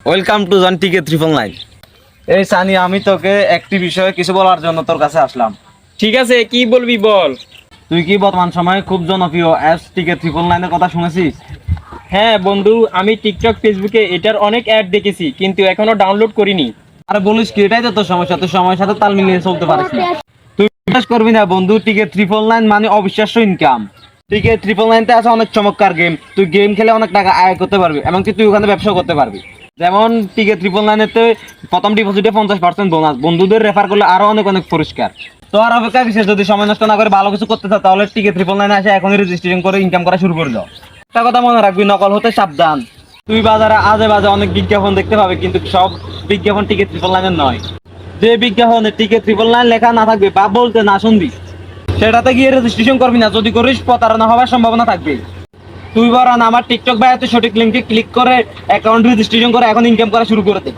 Welcome to জন টিকে 999। এই সানি, আমি তোকে একটি বিষয়ে কিছু বলার জন্য তোর কাছে আসলাম। ঠিক আছে, কি বলবি বল। তুই কি বর্তমান সময়ে খুব জনপ্রিয় অ্যাপস টিকে 999 কথা শুনেছিস? হ্যাঁ বন্ধু, আমি টিকটক ফেসবুকে এটার অনেক অ্যাড দেখেছি, কিন্তু এখনো ডাউনলোড করিনি। আরে বলিস কি, এটাই তো তোর সমস্যা, তুই সময়ের সাথে তাল মিলিয়ে চলতে পারিস না। তুই বিশ্বাস করবি না বন্ধু, টিকে 999 মানে অবিশ্বাস্য ইনকাম। টিকে 999 আছে অনেক চমৎকার গেম, তুই গেম খেলে অনেক টাকা আয় করতে পারবি, এমনকি তুই ওখানে ব্যবসা করতে পারবি। যেমন টিকে 999 প্রথম ডিপোজিটে 50% বোনাস, বন্ধুদের রেফার করলে আরো অনেক অনেক পুরস্কার। তো আর অপেক্ষা কিসের? যদি সময় নষ্ট না করে ভালো কিছু করতে চাও তাহলে টিকে 999 আসে এখনই রেজিস্ট্রেশন করে ইনকাম করা শুরু করে দাও। একটা কথা মনে রাখবি, নকল হতে সাবধান। তুই বাজারে আজে বাজে অনেক বিজ্ঞাপন দেখতে পাবে, কিন্তু সব বিজ্ঞাপন টিকে 999 নয়। যে বিজ্ঞাপনে টিকে 999 লেখা না থাকবে বা বলতে না শুনবি, সেটাতে গিয়ে রেজিস্ট্রেশন করবি না। যদি করিস প্রতারণা হওয়ার সম্ভাবনা থাকবে। তুই বরং আমার টিকটক বা এত সঠিক লিঙ্কে ক্লিক করে অ্যাকাউন্ট রেজিস্ট্রেশন করে এখন ইনকাম করা শুরু করে দে।